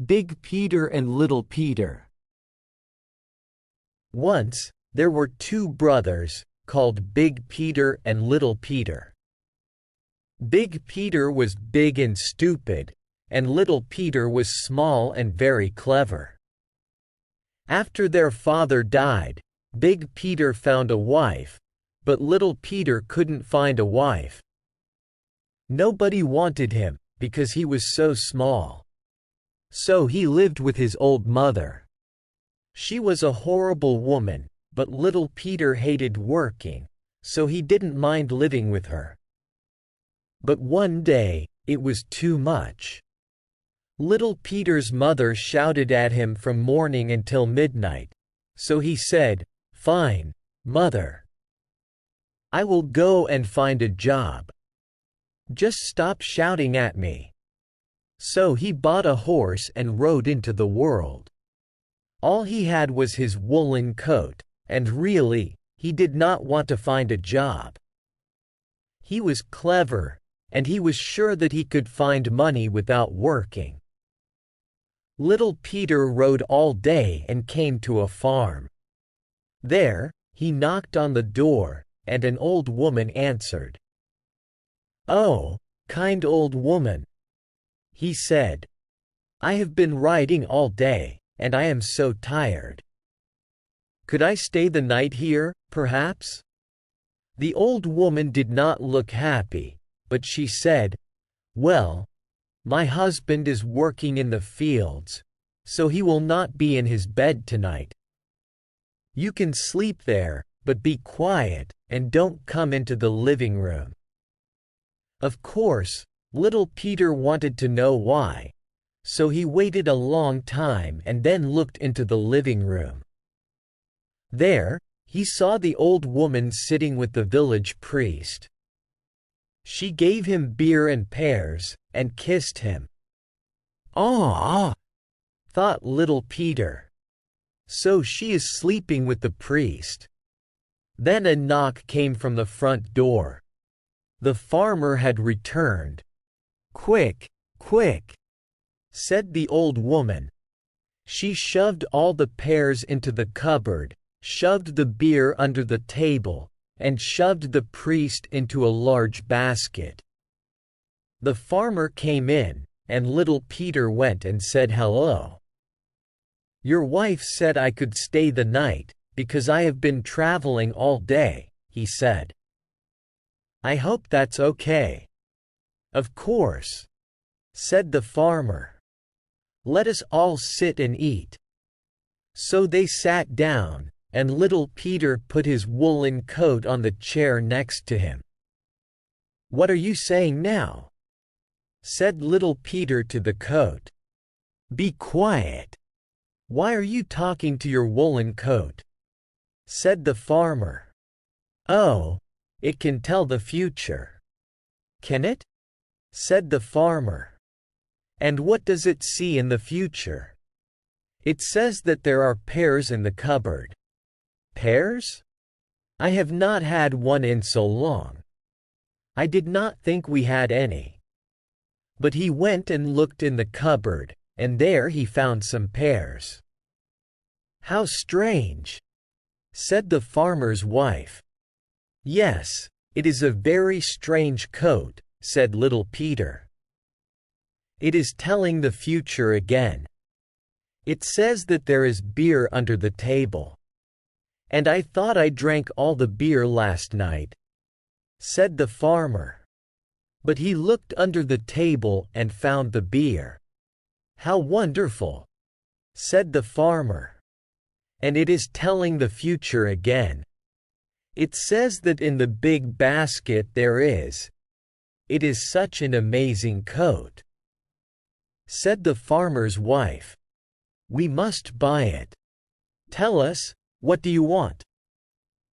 Big Peter and Little Peter. Once, there were two brothers, called Big Peter and Little Peter. Big Peter was big and stupid, and Little Peter was small and very clever. After their father died, Big Peter found a wife, but Little Peter couldn't find a wife. Nobody wanted him, because he was so small. So he lived with his old mother. She was a horrible woman, but Little Peter hated working, so he didn't mind living with her. But one day, it was too much. Little Peter's mother shouted at him from morning until midnight, so he said, "Fine, Mother. I will go and find a job. Just stop shouting at me." So he bought a horse and rode into the world. All he had was his woolen coat, and really, he did not want to find a job. He was clever, and he was sure that he could find money without working. Little Peter rode all day and came to a farm. There, he knocked on the door, and an old woman answered. "Oh, kind old woman," he said. "I have been riding all day, and I am so tired. Could I stay the night here, perhaps?" The old woman did not look happy, but she said, "Well, my husband is working in the fields, so he will not be in his bed tonight. You can sleep there, but be quiet, and don't come into the living room." Of course, Little Peter wanted to know why, so he waited a long time and then looked into the living room. There, he saw the old woman sitting with the village priest. She gave him beer and pears, and kissed him. "Ah," thought Little Peter. "So she is sleeping with the priest." Then a knock came from the front door. The farmer had returned. "Quick, quick," said the old woman. She shoved all the pears into the cupboard, shoved the beer under the table, and shoved the priest into a large basket. The farmer came in, and Little Peter went and said hello. "Your wife said I could stay the night, because I have been traveling all day," he said. "I hope that's okay." "Of course," said the farmer. "Let us all sit and eat." So they sat down, and Little Peter put his woolen coat on the chair next to him. "What are you saying now?" said Little Peter to the coat. "Be quiet. Why are you talking to your woolen coat?" said the farmer. "Oh, it can tell the future." "Can it?" said the farmer. "And what does it see in the future?" "It says that there are pears in the cupboard." "Pears? I have not had one in so long. I did not think we had any." But he went and looked in the cupboard, and there he found some pears. "How strange," said the farmer's wife. "Yes, it is a very strange coat," said Little Peter. "It is telling the future again. It says that there is beer under the table. And I thought I drank all the beer last night," said the farmer. But he looked under the table and found the beer. "How wonderful," said the farmer. "And it is telling the future again. It says that in the big basket there is. It is such an amazing coat," said the farmer's wife. "We must buy it. Tell us, what do you want?"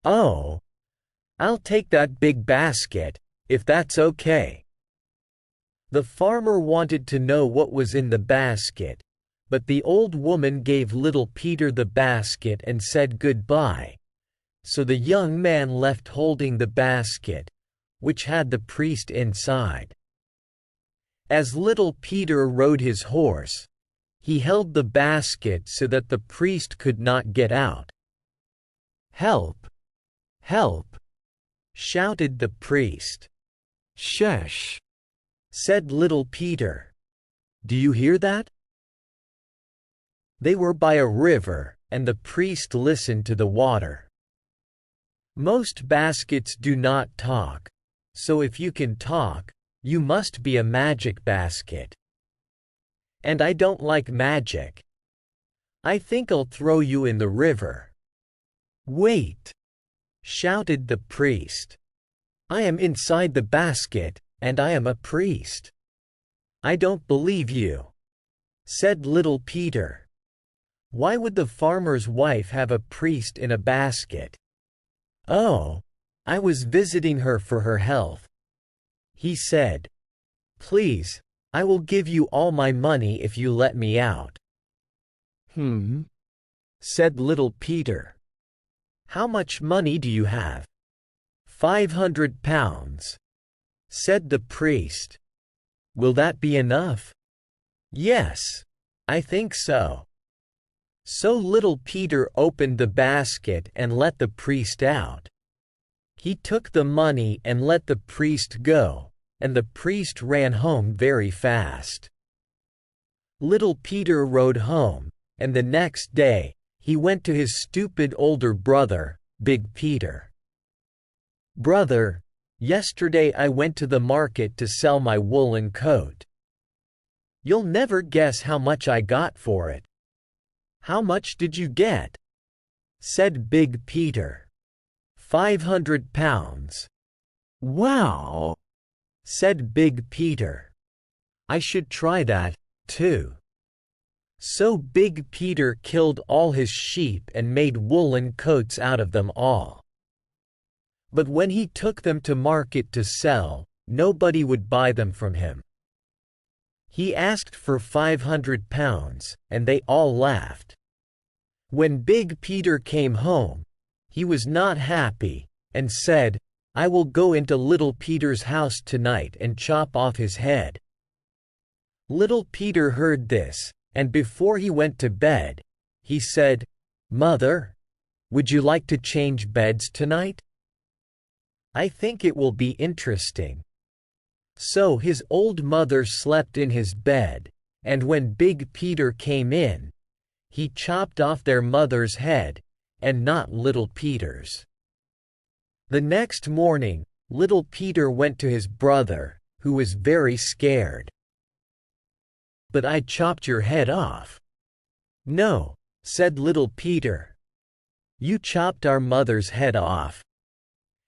"Oh, I'll take that big basket, if that's okay." The farmer wanted to know what was in the basket, but the old woman gave Little Peter the basket and said goodbye, so the young man left holding the basket, which had the priest inside. As Little Peter rode his horse, He held the basket so that the priest could not get out. "Help! Help!" shouted the priest. "Shush," said little Peter. "Do you hear that?" They were by a river, and the priest listened to the water. Most baskets do not talk, so if you can talk, you must be a magic basket. And I don't like magic. I think I'll throw you in the river. "Wait!" shouted the priest. "I am inside the basket, and I am a priest." "I don't believe you," said little Peter. "Why would the farmer's wife have a priest in a basket?" "Oh, I was visiting her for her health," he said. "Please, I will give you all my money if you let me out." Said little Peter. "How much money do you have?" £500, said the priest. "Will that be enough?" "Yes, I think so." So little Peter opened the basket and let the priest out. He took the money and let the priest go, and the priest ran home very fast. Little Peter rode home, and the next day, he went to his stupid older brother, Big Peter. "Brother, yesterday I went to the market to sell my woolen coat. You'll never guess how much I got for it." "How much did you get?" said Big Peter. £500. "Wow," said Big Peter. "I should try that, too." So Big Peter killed all his sheep and made woolen coats out of them all. But when he took them to market to sell, nobody would buy them from him. He asked for £500, and they all laughed. When Big Peter came home, he was not happy, and said, "I will go into Little Peter's house tonight and chop off his head." Little Peter heard this, and before he went to bed, he said, "Mother, would you like to change beds tonight? I think it will be interesting." So his old mother slept in his bed, and when Big Peter came in, he chopped off their mother's head, and not little Peter's. The next morning, little Peter went to his brother, who was very scared. "But I chopped your head off." "No," said little Peter. "You chopped our mother's head off.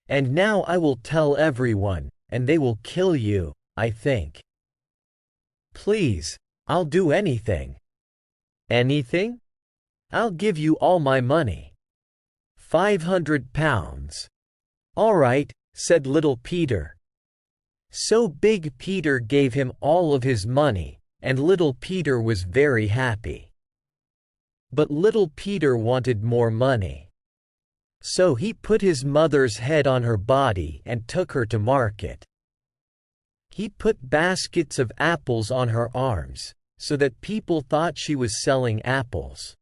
And now I will tell everyone, and they will kill you, I think." "Please, I'll do anything." "Anything? I'll give you all my money. £500. "All right," said little Peter. So Big Peter gave him all of his money, and little Peter was very happy. But little Peter wanted more money. So he put his mother's head on her body and took her to market. He put baskets of apples on her arms, so that people thought she was selling apples.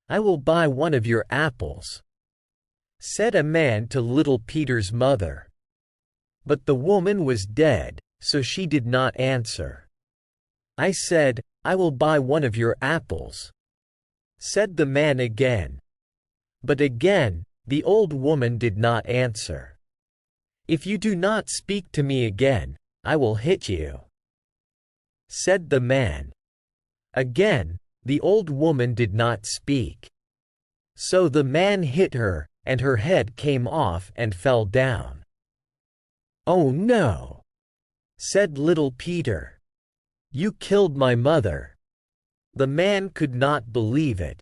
"I will buy one of your apples," said a man to little Peter's mother. But the woman was dead, so she did not answer. "I said, I will buy one of your apples," said the man again. But again, the old woman did not answer. "If you do not speak to me again, I will hit you," said the man. Again, the old woman did not speak. So the man hit her, and her head came off and fell down. "Oh no," said little Peter. "You killed my mother." The man could not believe it.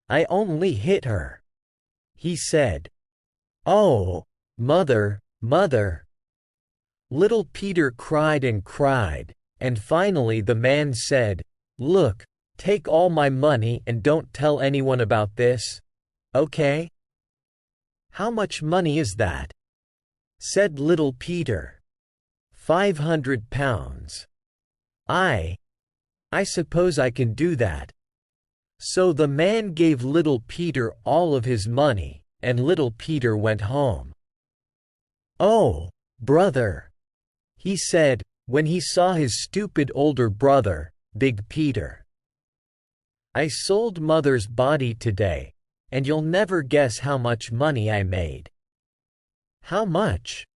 "I only hit her," he said. "Oh, mother, mother." Little Peter cried and cried, and finally the man said, "Look, take all my money and don't tell anyone about this, okay?" "How much money is that?" said little Peter. £500. I I suppose I can do that." So the man gave little Peter all of his money, and little Peter went home. "Oh, brother," he said, when he saw his stupid older brother, Big Peter. "I sold Mother's body today, and you'll never guess how much money I made." "How much?"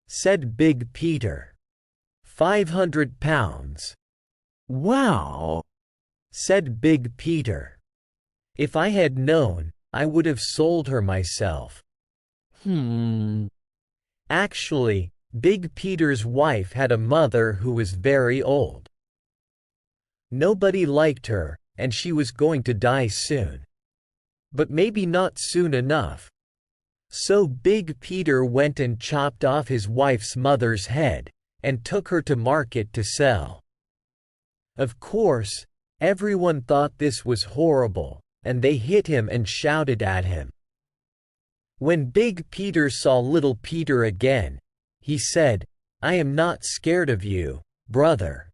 said Big Peter. £500. Wow, said Big Peter. "If I had known, I would have sold her myself." Actually, Big Peter's wife had a mother who was very old. Nobody liked her, and she was going to die soon. But maybe not soon enough. So Big Peter went and chopped off his wife's mother's head, and took her to market to sell. Of course, everyone thought this was horrible, and they hit him and shouted at him. When Big Peter saw little Peter again, he said, "I am not scared of you, brother.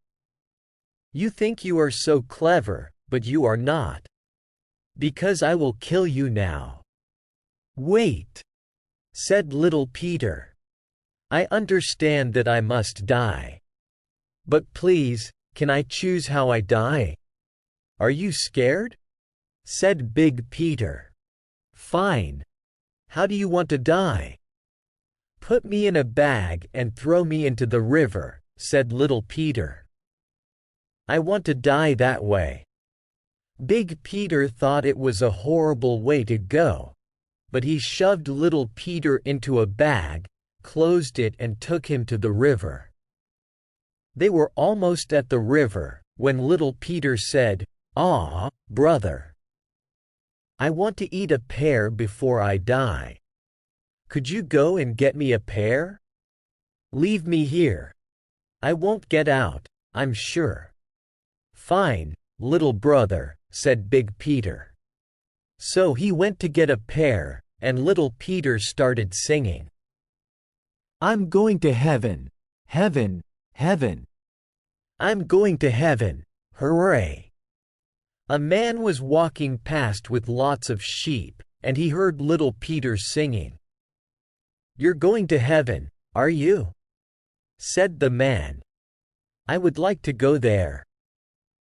You think you are so clever, but you are not. Because I will kill you now." "Wait," said little Peter. "I understand that I must die. But please, can I choose how I die?" "Are you scared?" said Big Peter. "Fine. How do you want to die?" "Put me in a bag and throw me into the river," said little Peter. "I want to die that way." Big Peter thought it was a horrible way to go, but he shoved little Peter into a bag, closed it and took him to the river. They were almost at the river, when little Peter said, "Aw, brother. I want to eat a pear before I die. Could you go and get me a pear? Leave me here. I won't get out, I'm sure." "Fine, little brother," said Big Peter. So he went to get a pear, and little Peter started singing, "I'm going to heaven, heaven, heaven. I'm going to heaven, hooray." A man was walking past with lots of sheep, and he heard little Peter singing. "You're going to heaven, are you?" said the man. "I would like to go there.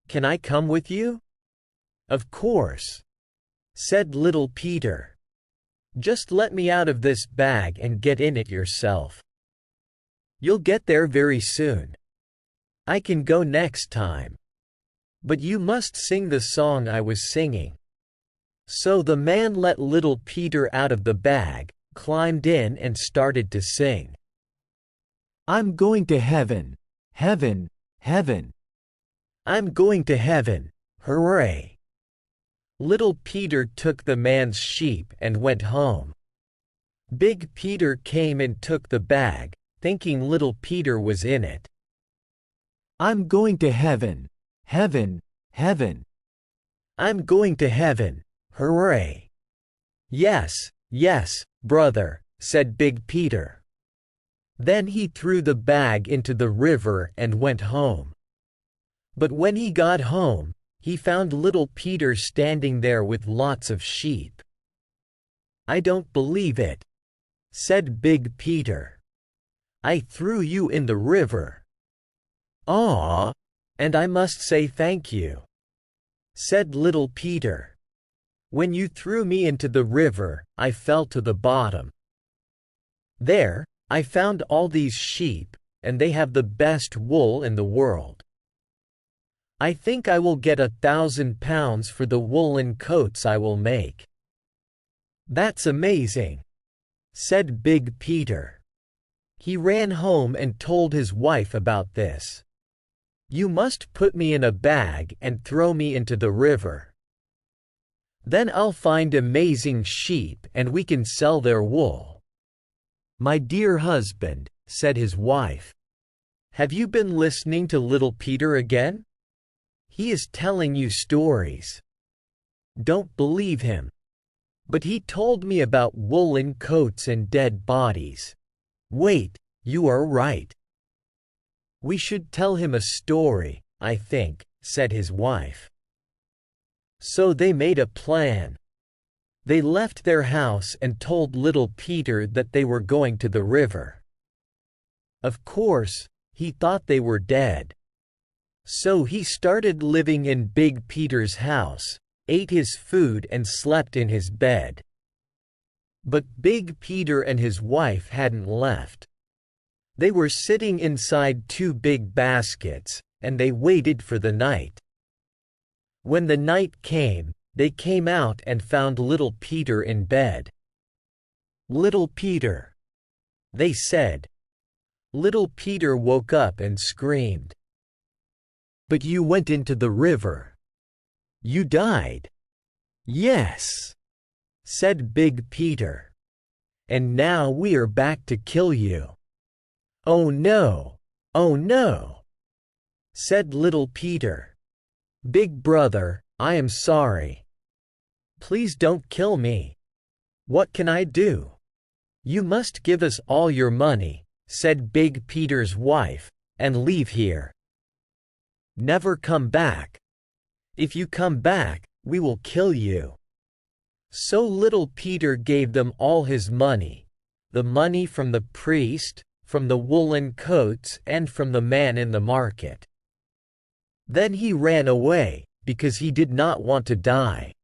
Can I come with you?" "Of course," said little Peter. "Just let me out of this bag and get in it yourself. You'll get there very soon. I can go next time. But you must sing the song I was singing." So the man let little Peter out of the bag, climbed in and started to sing. "I'm going to heaven, heaven, heaven. I'm going to heaven, hooray." Little Peter took the man's sheep and went home. Big Peter came and took the bag, thinking little Peter was in it. "I'm going to heaven, heaven, heaven. I'm going to heaven, hooray." "Yes, yes, brother," said Big Peter. Then he threw the bag into the river and went home. But when he got home, he found little Peter standing there with lots of sheep. "I don't believe it," said Big Peter. "I threw you in the river." "Aw, and I must say thank you," said little Peter. "When you threw me into the river, I fell to the bottom. There, I found all these sheep, and they have the best wool in the world. I think I will get £1,000 for the woolen coats I will make." "That's amazing," said Big Peter. He ran home and told his wife about this. "You must put me in a bag and throw me into the river. Then I'll find amazing sheep and we can sell their wool." "My dear husband," said his wife, "have you been listening to little Peter again? He is telling you stories. Don't believe him. But he told me about woolen coats and dead bodies. Wait, you are right. We should tell him a story, I think," said his wife. So they made a plan. They left their house and told little Peter that they were going to the river. Of course, he thought they were dead. So he started living in Big Peter's house, ate his food and slept in his bed. But Big Peter and his wife hadn't left. They were sitting inside two big baskets, and they waited for the night. When the night came, they came out and found little Peter in bed. "Little Peter," they said. Little Peter woke up and screamed. "But you went into the river. You died." "Yes," said Big Peter. "And now we are back to kill you." "Oh no, oh no," said little Peter. "Big brother, I am sorry. Please don't kill me. What can I do?" "You must give us all your money," said Big Peter's wife, "and leave here. Never come back. If you come back, we will kill you." So little Peter gave them all his money, the money from the priest, from the woolen coats and from the man in the market. Then he ran away, because he did not want to die.